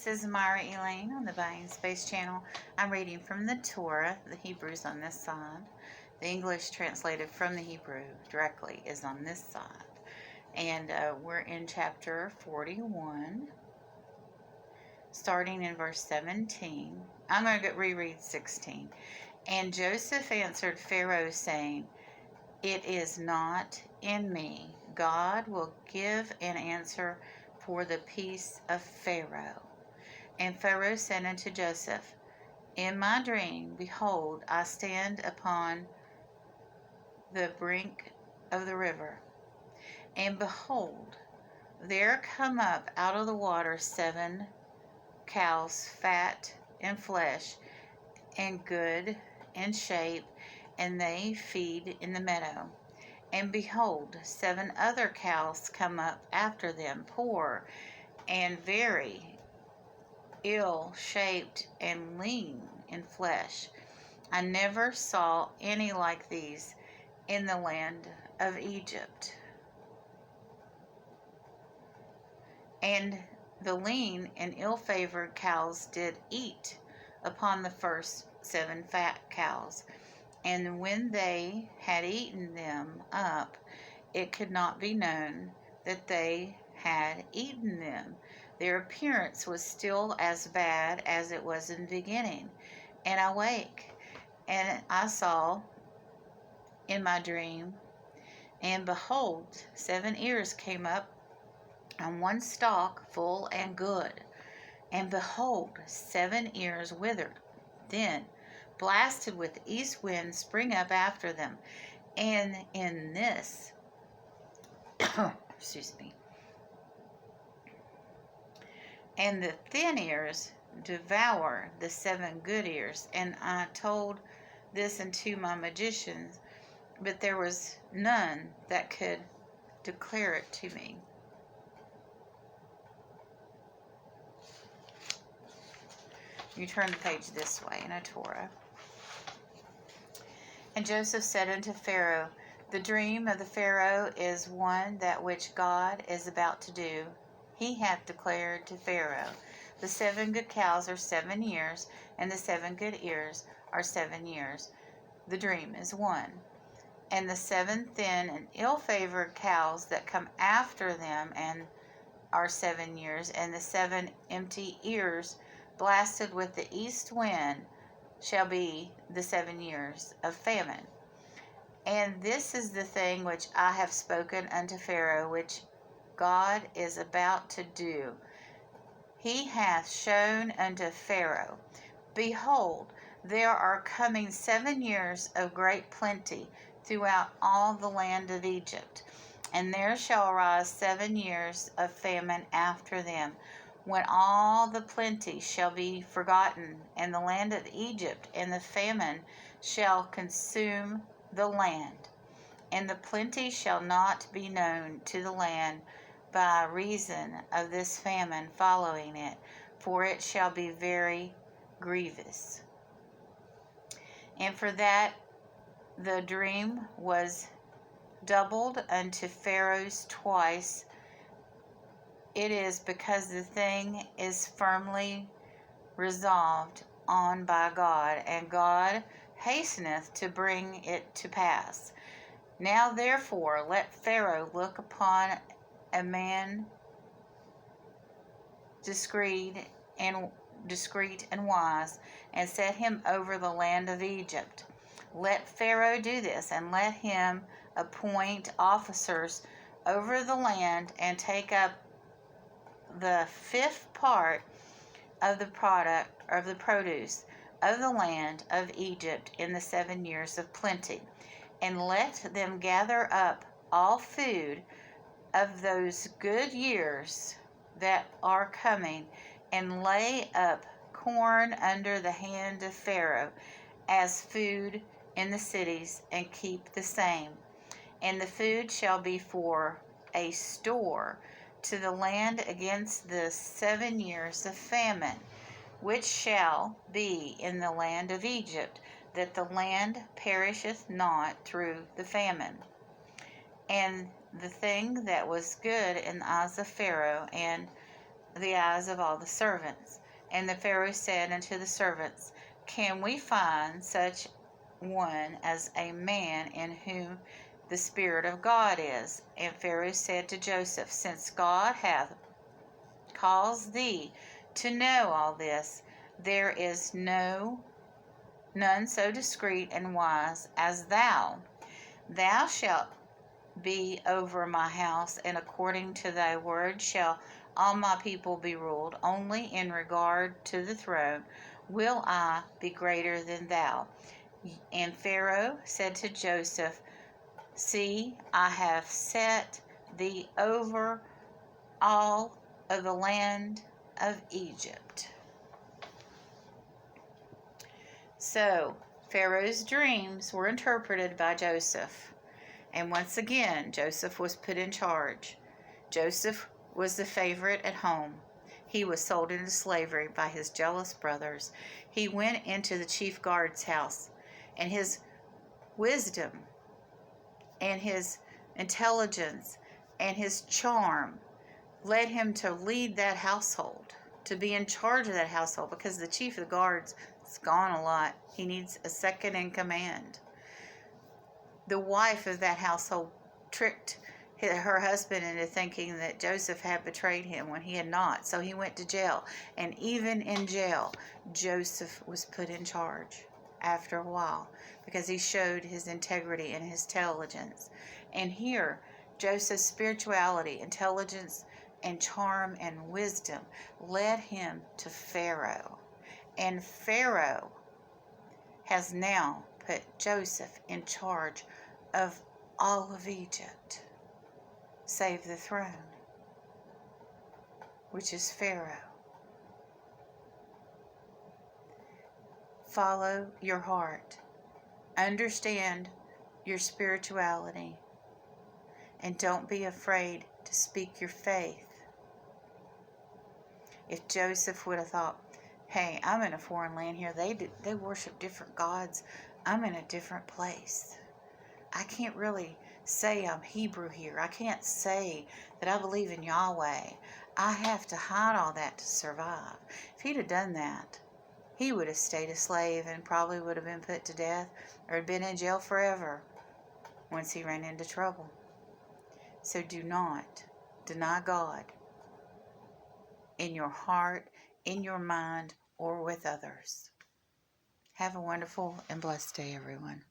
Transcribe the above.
This is Myra Elaine on the Buying Space channel. I'm reading from the Torah. The Hebrew's on this side. The English translated from the Hebrew directly is on this side. And we're in chapter 41, starting in verse 17. I'm going to reread 16. And Joseph answered Pharaoh, saying, "It is not in me. God will give an answer for the peace of Pharaoh." And Pharaoh said unto Joseph, "In my dream, behold, I stand upon the brink of the river, and behold, there come up out of the water 7 cows, fat and flesh, and good in shape, and they feed in the meadow. And behold, 7 other cows come up after them, poor and very ill-shaped and lean in flesh. I never saw any like these in the land of Egypt. And the lean and ill-favored cows did eat upon the first 7 fat cows. And when they had eaten them up, it could not be known that they had eaten them. Their appearance was still as bad as it was in the beginning. And I awake, and I saw in my dream, and behold, 7 ears came up on one stalk, full and good. And behold, 7 ears withered, then blasted with the east wind spring up after them. And in this, excuse me, and the thin ears devour the 7 good ears. And I told this unto my magicians, but there was none that could declare it to me. You turn the page this way in a Torah. And Joseph said unto Pharaoh, "The dream of the Pharaoh is one that which God is about to do. He hath declared to Pharaoh, the 7 good cows are 7 years, and the 7 good ears are 7 years. The dream is one. And the 7 thin and ill-favored cows that come after them and are 7 years, and the 7 empty ears blasted with the east wind shall be the 7 years of famine. And this is the thing which I have spoken unto Pharaoh, which God is about to do. He hath shown unto Pharaoh, behold, there are coming 7 years of great plenty throughout all the land of Egypt. And there shall arise 7 years of famine after them, when all the plenty shall be forgotten in the land of Egypt, and the famine shall consume the land. And the plenty shall not be known to the land by reason of this famine following it, for it shall be very grievous. And for that the dream was doubled unto Pharaoh's twice. It is because the thing is firmly resolved on by God, and God hasteneth to bring it to pass. Now therefore let Pharaoh look upon a man discreet and wise, and set him over the land of Egypt. Let Pharaoh do this, and let him appoint officers over the land, and take up the 5th part of the produce of the land of Egypt in the 7 years of plenty, and let them gather up all food of those good years that are coming, and lay up corn under the hand of Pharaoh as food in the cities, and keep the same. And the food shall be for a store to the land against the 7 years of famine, which shall be in the land of Egypt, that the land perisheth not through the famine. And the thing that was good in the eyes of Pharaoh, and the eyes of all the servants. And the Pharaoh said unto the servants, Can we find such one as a man in whom the Spirit of God is? And Pharaoh said to Joseph, Since God hath caused thee to know all this, there is none so discreet and wise as thou. Thou shalt be over my house, and according to thy word shall all my people be ruled. Only in regard to the throne will I be greater than thou. And Pharaoh said to Joseph, See, I have set thee over all of the land of Egypt. So Pharaoh's dreams were interpreted by Joseph. And once again, Joseph was put in charge. Joseph was the favorite at home. He was sold into slavery by his jealous brothers. He went into the chief guard's house, and his wisdom and his intelligence and his charm led him to lead that household, to be in charge of that household, because the chief of the guards is gone a lot. He needs a second in command. The wife of that household tricked her husband into thinking that Joseph had betrayed him when he had not. So he went to jail. And even in jail, Joseph was put in charge after a while because he showed his integrity and his intelligence. And here, Joseph's spirituality, intelligence, and charm and wisdom led him to Pharaoh. And Pharaoh has now put Joseph in charge of all of Egypt, save the throne, which is Pharaoh. Follow your heart. Understand your spirituality. And don't be afraid to speak your faith. If Joseph would have thought, hey, I'm in a foreign land here. They worship different gods. I'm in a different place. I can't really say I'm Hebrew here. I can't say that I believe in Yahweh. I have to hide all that to survive. If he'd have done that, he would have stayed a slave and probably would have been put to death or had been in jail forever once he ran into trouble. So do not deny God in your heart, in your mind, or with others. Have a wonderful and blessed day, everyone.